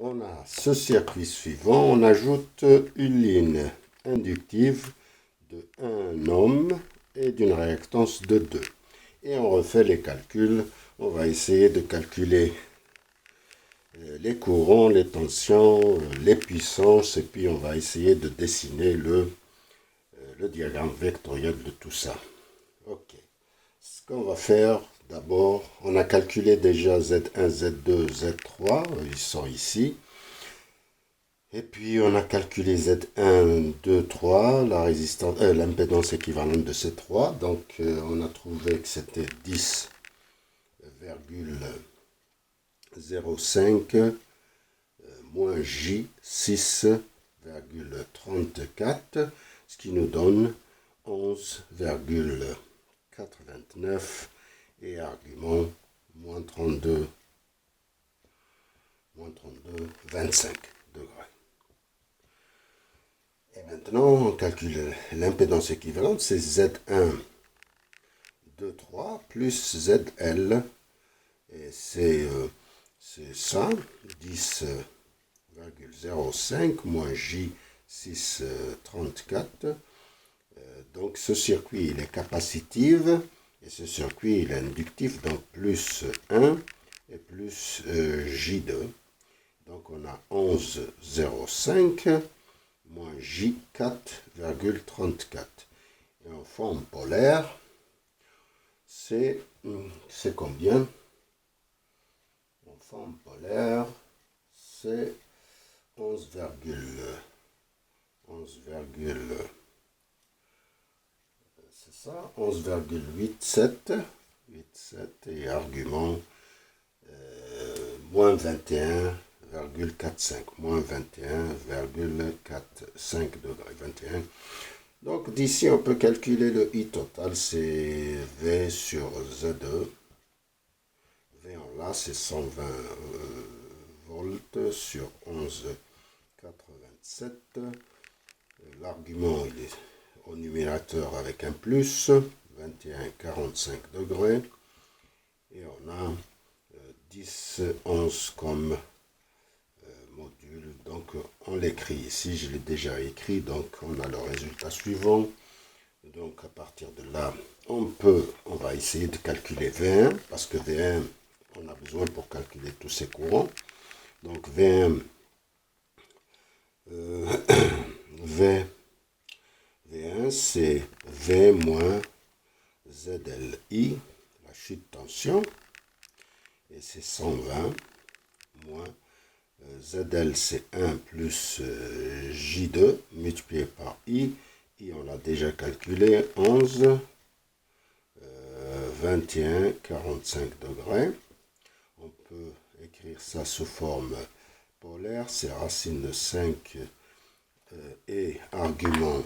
On a ce circuit suivant, on ajoute une ligne inductive de 1 ohm et d'une réactance de 2. Et on refait les calculs. On va essayer de calculer les courants, les tensions, les puissances, et puis on va essayer de dessiner le diagramme vectoriel de tout ça. Ok. Ce qu'on va faire, d'abord, on a calculé déjà Z1, Z2, Z3, ils sont ici. Et puis on a calculé Z1, 2, 3, l'impédance équivalente de ces trois. Donc on a trouvé que c'était 10,05 moins J 6,34, ce qui nous donne 11,89 et argument moins 32, 25 degrés. Et maintenant, on calcule l'impédance équivalente, c'est Z1, 2, 3 plus ZL, et c'est ça, 10,05 moins J 6,34. Donc ce circuit, il est capacitif, et ce circuit, il est inductif, donc plus 1 et plus J2. Donc on a 11,05 moins J 4,34. Et en forme polaire, c'est combien? En forme polaire, c'est 11, c'est ça, 11,87 et argument moins 21,45, moins 21,45 degrés, 21. Donc d'ici on peut calculer le I total, c'est V sur Z2. V en là c'est 120 volts sur 11,87. L'argument il est au numérateur avec un plus, 21,45 degrés. Et on a 10, 11 comme module. Donc on l'écrit ici, je l'ai déjà écrit, donc on a le résultat suivant. Donc à partir de là, on va essayer de calculer V1, parce que V1, on a besoin pour calculer tous ces courants. Donc V1, V1 c'est V moins ZLI, la chute de tension, et c'est 120 moins ZL c'est 1 plus J2 multiplié par I. I on l'a déjà calculé, 11, 21, 45 degrés. On peut écrire ça sous forme polaire, c'est racine de 5 et argument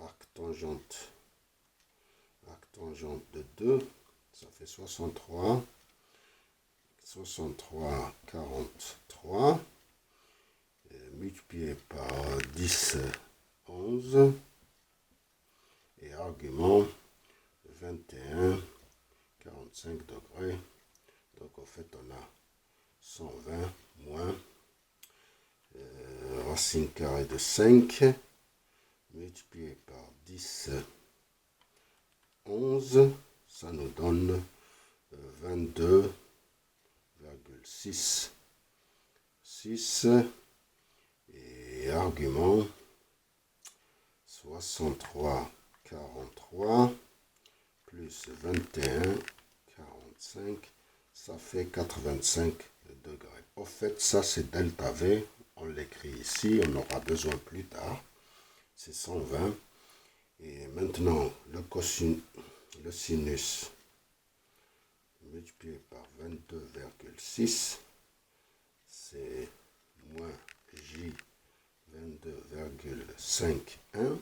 arc-tangente de 2, ça fait 63, 43, multiplié par 10, 11, et argument 21, 45 degrés. Donc en fait on a 120 moins racine carrée de 5, multiplié par 10, 11, ça nous donne 22,6 et argument 63,43 plus 21,45, ça fait 85 degrés. Au fait, ça c'est delta V, on l'écrit ici, on aura besoin plus tard, c'est 120. Et maintenant, le sinus multiplié par 22,6, c'est moins J 22,51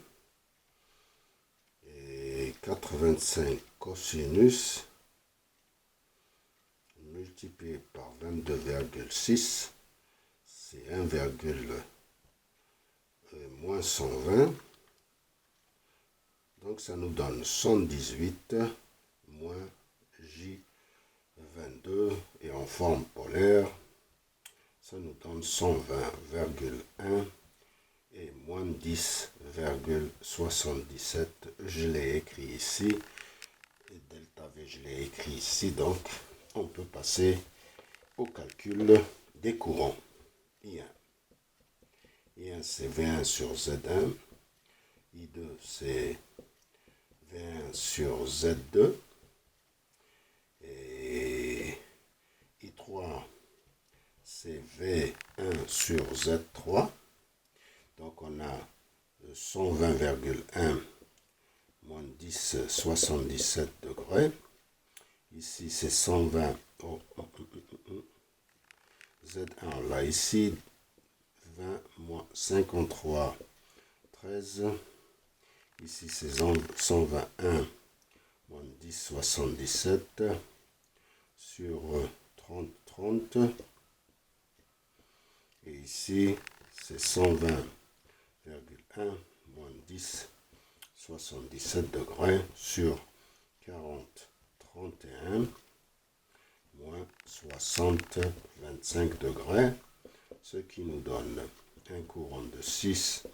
et 85 cosinus multiplié par 22,6, c'est 1, moins 120. Donc ça nous donne 118 moins J22 et en forme polaire, ça ça nous donne 120,1 et moins 10,77. Je l'ai écrit ici. Et delta V, je l'ai écrit ici. Donc, on peut passer au calcul des courants. I1. I1, c'est V1 sur Z1. I2, c'est V1 sur Z2. Et I3, c'est V1 sur Z3. Donc on a 120,1 moins 10,77 degrés. Ici c'est 120. Z1 là ici 20 moins 53 13. Ici c'est 121 moins 10,77 sur 30 30. Et ici c'est 120,1 moins 10,77 degrés sur 40 31 moins 60 25 degrés, ce qui nous donne un courant de 6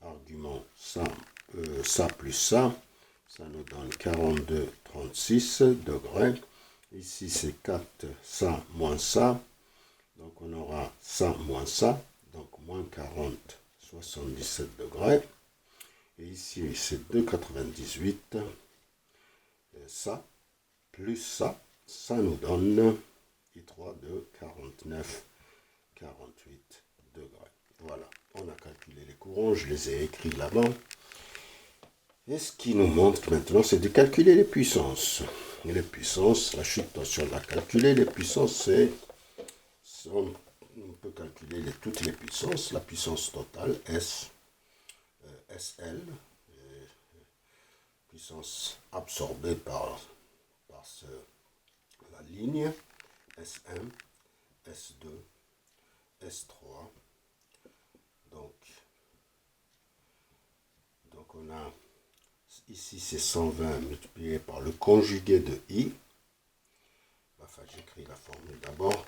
arguments ça plus ça nous donne 42,36 degrés. Ici c'est 4 ça moins ça, donc on aura ça moins ça, donc moins 40,77 degrés. Et ici c'est 2,98, ça plus ça nous donne I3 de 49,48 degrés. Voilà, on a calculé les courants, je les ai écrits là-bas. Et ce qui nous montre maintenant, c'est de calculer les puissances. Et les puissances, la chute de tension, on l'a calculé. Les puissances, c'est... On peut calculer toutes les puissances. La puissance totale, SL, puissance absorbée par la ligne, S1, S2, S3. Donc on a ici c'est 120 multiplié par le conjugué de I. Enfin, j'écris la formule d'abord.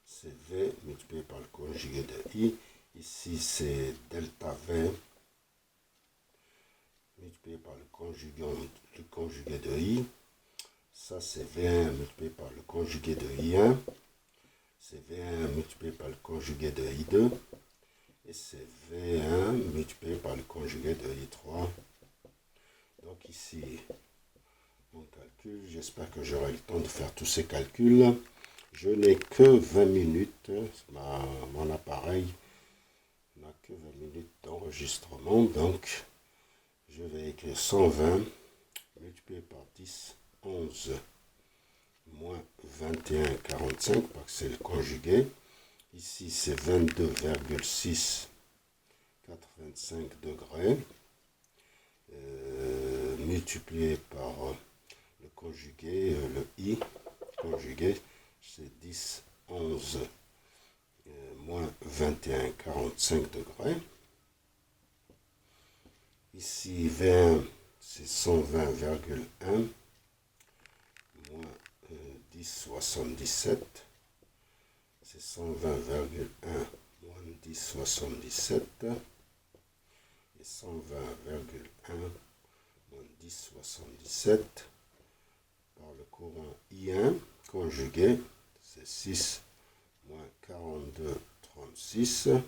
C'est V multiplié par le conjugué de I. Ici c'est delta V multiplié par le conjugué de I. Ça c'est V1 multiplié par le conjugué de I1. C'est V1 multiplié par le conjugué de I2. Et c'est V1 multiplié par le conjugué de I3. Donc ici, mon calcul, j'espère que j'aurai le temps de faire tous ces calculs. Je n'ai que 20 minutes, mon appareil n'a que 20 minutes d'enregistrement, donc je vais écrire 120 multiplié par 10, 11, moins 21,45, parce que c'est le conjugué. Ici, c'est 22,6, 85 degrés, multiplié par le conjugué, le I conjugué, c'est 10, 11, moins 21,45 degrés. Ici, 20, c'est 120,1, moins 10,77. C'est 120,1 moins 10,77 et 120,1 moins 10,77 par le courant I1 conjugué, c'est 6 moins 42,36.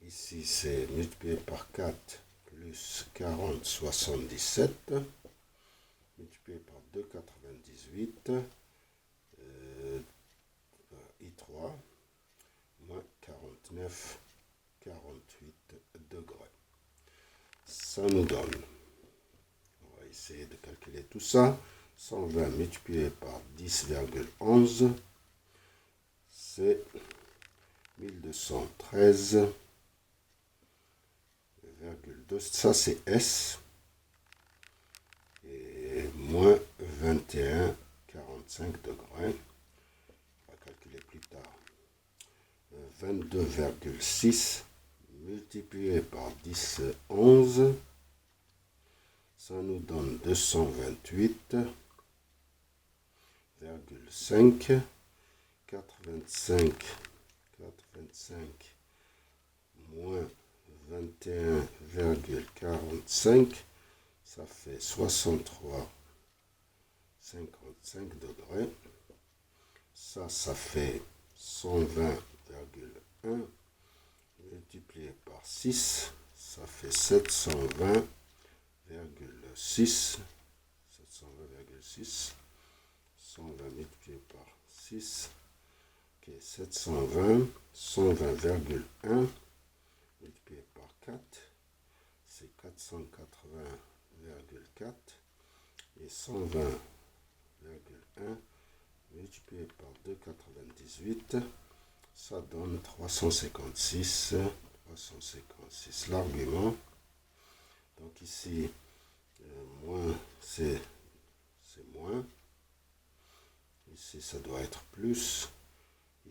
Ici c'est multiplié par 4 plus 40,77 multiplié par 2,98. I3 moins 49,48 degrés. Ça nous donne, on va essayer de calculer tout ça, 120 multiplié par 10,11, c'est 1213,2, ça c'est S, et moins 21,45 degrés. 22,6 multiplié par 10, 11, ça nous donne 228,5 25, 4,25 moins 21,45, ça fait 63,55 degrés. Ça fait 120,1 multiplié par 6, ça fait 720,6. 720,6. 120 multiplié par 6. Ok, 720. 120,1 multiplié par 4. C'est 480,4. Et 120,1 multiplié par 2,98. Ça donne 356. 356. L'argument. Donc ici, moins, c'est moins. Ici, ça doit être plus.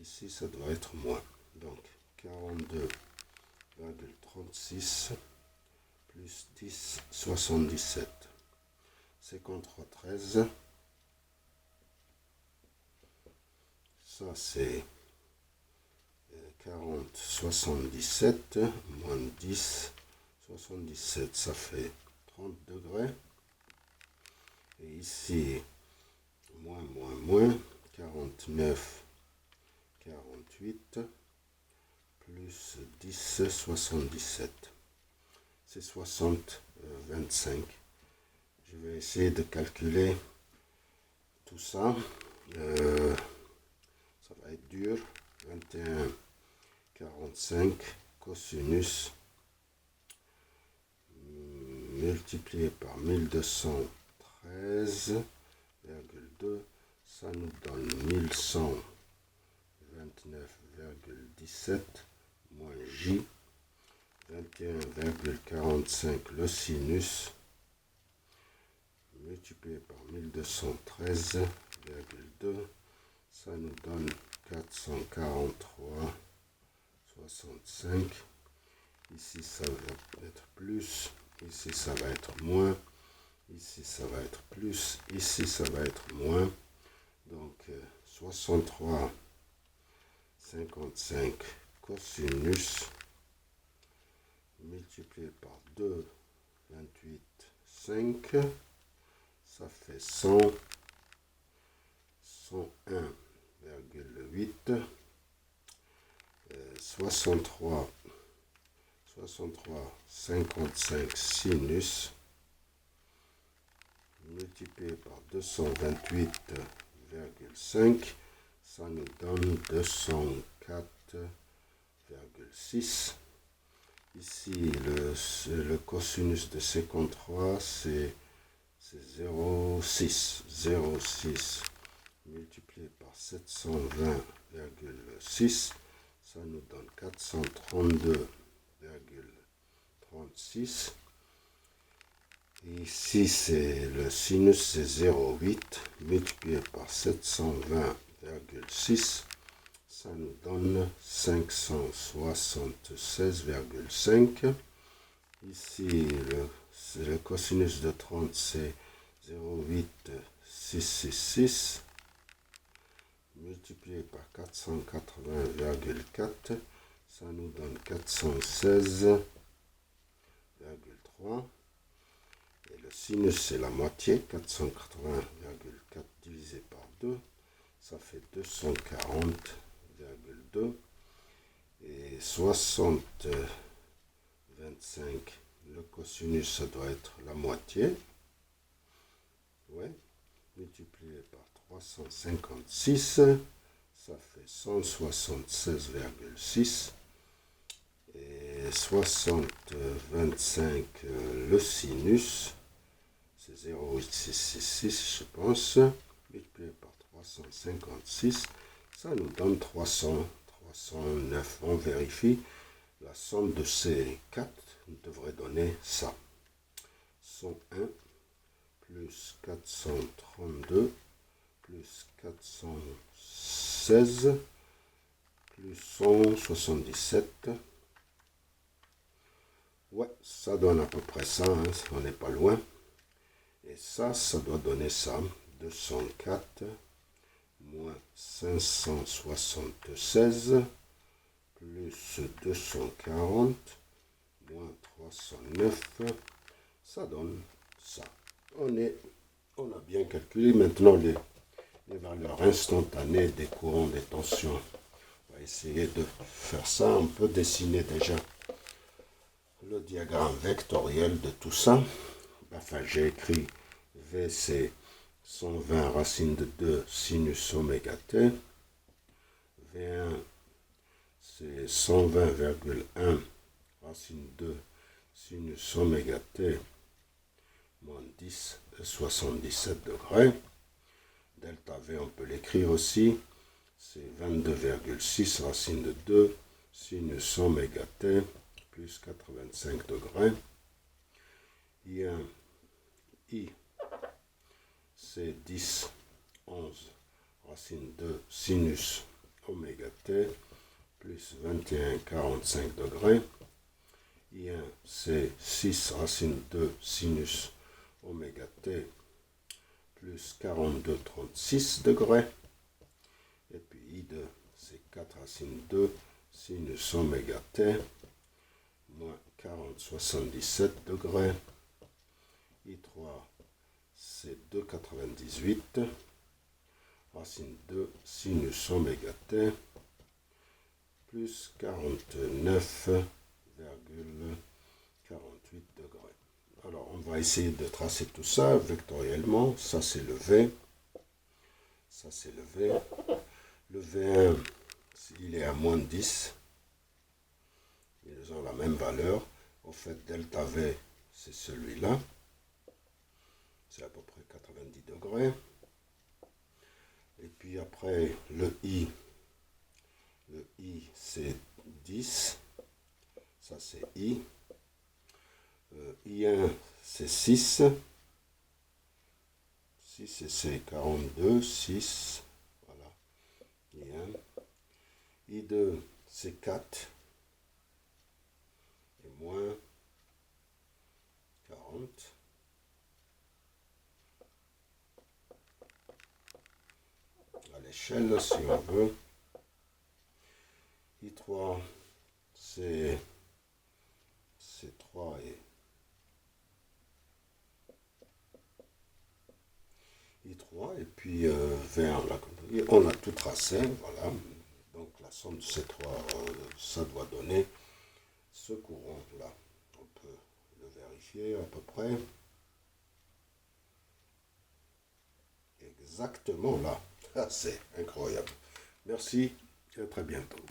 Ici, ça doit être moins. Donc, 42,36 plus 10, 77. 53,13. Ça, c'est 40,77 moins 10, 77. Ça fait 30 degrés. Et ici, moins, 49, 48, plus 10, 77. C'est 60, 25. Je vais essayer de calculer tout ça. Ça va être dur. 21, 45, cosinus multiplié par 1213,2, ça nous donne 1129,17 moins J, 21,45 le sinus multiplié par 1213,2, ça nous donne 443,65. Ici, ça va être plus. Ici, ça va être moins. Ici, ça va être plus. Ici, ça va être moins. Donc, 63,55 cosinus multiplié par 2, 28,5. Ça fait 101,8. 63,55 sinus multiplié par 228,5, ça nous donne 204,6. Ici, le cosinus de 53, c'est 0,6. 0,6 multiplié par 720,6, ça nous donne 432,36. Ici, c'est le sinus, c'est 0,8 multiplié par 720,6. Ça nous donne 576,5. Ici, le cosinus de 30, c'est 0,8666 multiplié par 480,4. Ça nous donne 416,3. Et le sinus, c'est la moitié, 480,4 divisé par 2, ça fait 240,2. Et 60,25, le cosinus, ça doit être la moitié. Ouais, multiplié par 356, ça fait 176,6. Et 60,25, le sinus, c'est 0,866, je pense, multiplié par 356, ça nous donne 309. On vérifie, la somme de ces 4 devrait donner ça. 101 plus 432 plus 416 plus 177. Ouais, ça donne à peu près ça, hein, on n'est pas loin. Et ça doit donner ça, 204 moins 576 plus 240 moins 309, ça donne ça. On a bien calculé maintenant les valeurs instantanées des courants des tensions. On va essayer de faire ça. On peut dessiner déjà le diagramme vectoriel de tout ça. Enfin, j'ai écrit V, c'est 120 racine de 2 sinus oméga t. V1, c'est 120,1 racine 2 sinus oméga t moins 10 et 77 degrés. Delta V, on peut l'écrire aussi. C'est 22,6 racine de 2 sinus oméga t plus 85 degrés. I1, I, c'est 10, 11 racine de sinus oméga t plus 21,45 degrés. I1, c'est 6 racine de sinus oméga t plus 42,36 degrés. Et puis I2, c'est 4 racine 2 sinus oméga t moins 40,77 degrés. I3, c'est 2,98 racine 2 sinus oméga t plus 49,48 degrés. Alors, on va essayer de tracer tout ça vectoriellement. Ça, c'est le V. Ça, c'est le V. Le V1, il est à moins 10. Ils ont la même valeur. En fait, delta V, c'est celui-là. C'est à peu près 90 degrés. Et puis après, le I, c'est 10. Ça, c'est I. I1, c'est 6. 6 et c'est 42. 6. Voilà. I1. I2, c'est 4. Et moins 40. À l'échelle, si on veut. I3, c'est 3 et I3 et puis vers la compagnie. On a tout tracé, voilà. Donc la somme de ces trois, ça doit donner ce courant-là. On peut le vérifier à peu près. Exactement là. Ah, c'est incroyable. Merci et à très bientôt.